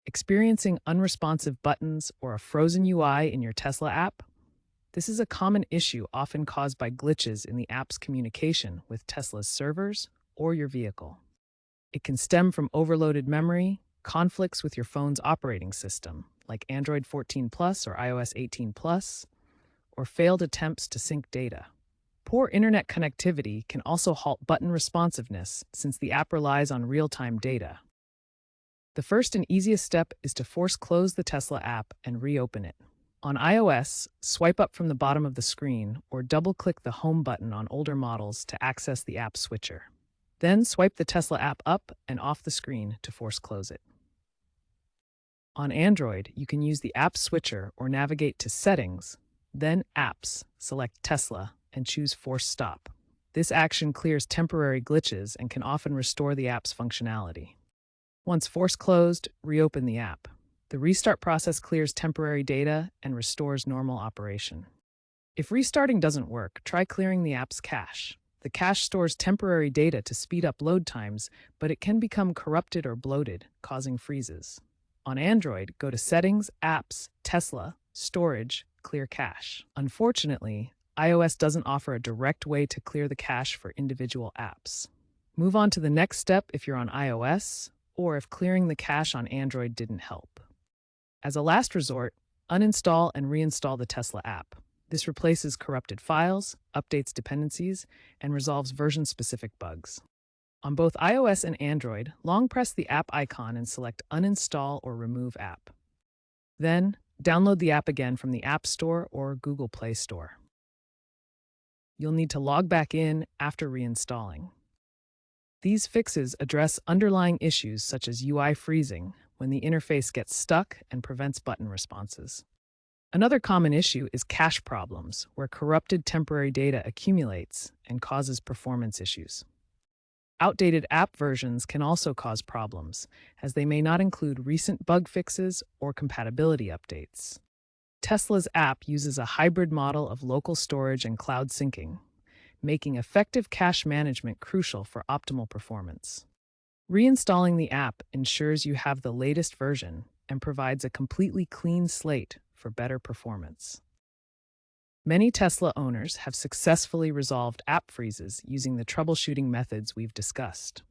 Experiencing unresponsive buttons or a frozen UI in your Tesla app? This is a common issue often caused by glitches in the app's communication with Tesla's servers or your vehicle. It can stem from overloaded memory, conflicts with your phone's operating system, like Android 14 Plus or iOS 18 Plus, or failed attempts to sync data. Poor internet connectivity can also halt button responsiveness since the app relies on real-time data. The first and easiest step is to force close the Tesla app and reopen it. On iOS, swipe up from the bottom of the screen or double-click the Home button on older models to access the app switcher. Then swipe the Tesla app up and off the screen to force close it. On Android, you can use the app switcher or navigate to Settings, then Apps, select Tesla, and choose Force Stop. This action clears temporary glitches and can often restore the app's functionality. Once force closed, reopen the app. The restart process clears temporary data and restores normal operation. If restarting doesn't work, try clearing the app's cache. The cache stores temporary data to speed up load times, but it can become corrupted or bloated, causing freezes. On Android, go to Settings, Apps, Tesla, Storage, Clear Cache. Unfortunately, iOS doesn't offer a direct way to clear the cache for individual apps. Move on to the next step if you're on iOS, or if clearing the cache on Android didn't help. As a last resort, uninstall and reinstall the Tesla app. This replaces corrupted files, updates dependencies, and resolves version-specific bugs. On both iOS and Android, long press the app icon and select Uninstall or Remove App. Then, download the app again from the App Store or Google Play Store. You'll need to log back in after reinstalling. These fixes address underlying issues such as UI freezing when the interface gets stuck and prevents button responses. Another common issue is cache problems, where corrupted temporary data accumulates and causes performance issues. Outdated app versions can also cause problems, as they may not include recent bug fixes or compatibility updates. Tesla's app uses a hybrid model of local storage and cloud syncing, making effective cache management crucial for optimal performance. Reinstalling the app ensures you have the latest version and provides a completely clean slate for better performance. Many Tesla owners have successfully resolved app freezes using the troubleshooting methods we've discussed.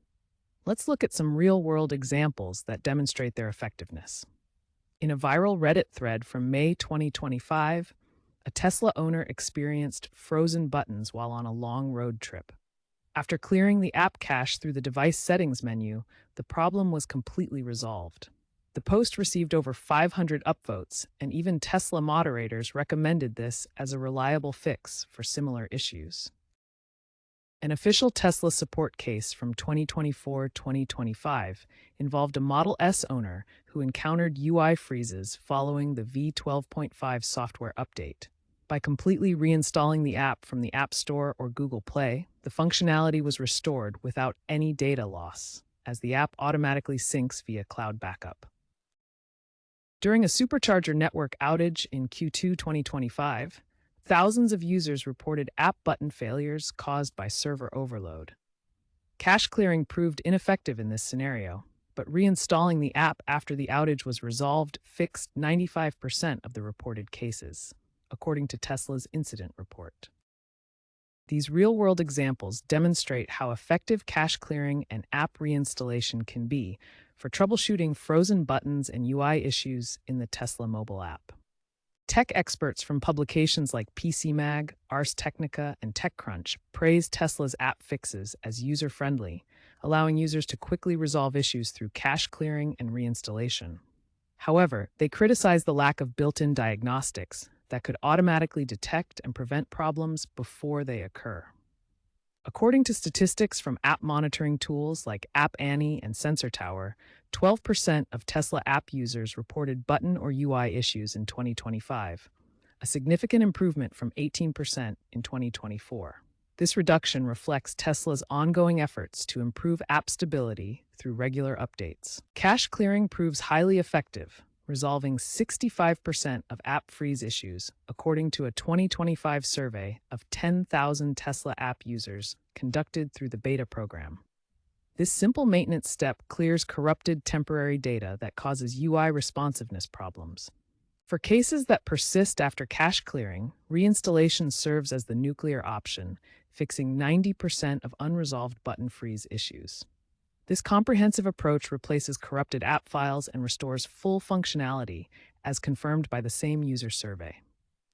Let's look at some real-world examples that demonstrate their effectiveness. In a viral Reddit thread from May 2025, a Tesla owner experienced frozen buttons while on a long road trip. After clearing the app cache through the device settings menu, the problem was completely resolved. The post received over 500 upvotes, and even Tesla moderators recommended this as a reliable fix for similar issues. An official Tesla support case from 2024-2025 involved a Model S owner who encountered UI freezes following the v12.5 software update. By completely reinstalling the app from the App Store or Google Play, the functionality was restored without any data loss, as the app automatically syncs via cloud backup. During a supercharger network outage in Q2 2025, thousands of users reported app button failures caused by server overload. Cache clearing proved ineffective in this scenario, but reinstalling the app after the outage was resolved fixed 95% of the reported cases, according to Tesla's incident report. These real-world examples demonstrate how effective cache clearing and app reinstallation can be for troubleshooting frozen buttons and UI issues in the Tesla mobile app. Tech experts from publications like PC Mag, Ars Technica, and TechCrunch praise Tesla's app fixes as user-friendly, allowing users to quickly resolve issues through cache clearing and reinstallation. However, they criticize the lack of built-in diagnostics that could automatically detect and prevent problems before they occur. According to statistics from app monitoring tools like App Annie and Sensor Tower, 12% of Tesla app users reported button or UI issues in 2025, a significant improvement from 18% in 2024. This reduction reflects Tesla's ongoing efforts to improve app stability through regular updates. Cache clearing proves highly effective, resolving 65% of app freeze issues, according to a 2025 survey of 10,000 Tesla app users conducted through the beta program. This simple maintenance step clears corrupted temporary data that causes UI responsiveness problems. For cases that persist after cache clearing, reinstallation serves as the nuclear option, fixing 90% of unresolved button freeze issues. This comprehensive approach replaces corrupted app files and restores full functionality, as confirmed by the same user survey.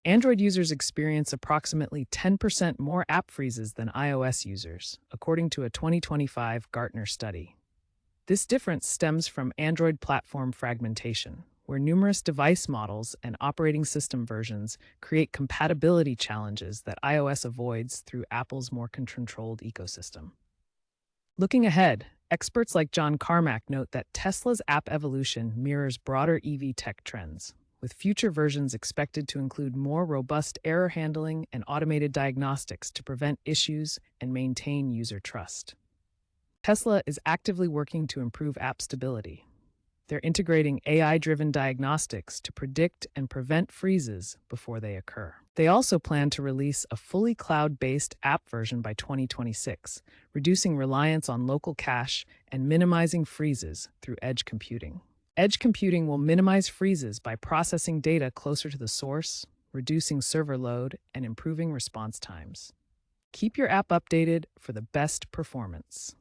Android users experience approximately 10% more app freezes than iOS users, according to a 2025 Gartner study. This difference stems from Android platform fragmentation, where numerous device models and operating system versions create compatibility challenges that iOS avoids through Apple's more controlled ecosystem. Looking ahead, experts like John Carmack note that Tesla's app evolution mirrors broader EV tech trends, with future versions expected to include more robust error handling and automated diagnostics to prevent issues and maintain user trust. Tesla is actively working to improve app stability. They're integrating AI-driven diagnostics to predict and prevent freezes before they occur. They also plan to release a fully cloud-based app version by 2026, reducing reliance on local cache and minimizing freezes through edge computing. Edge computing will minimize freezes by processing data closer to the source, reducing server load, and improving response times. Keep your app updated for the best performance.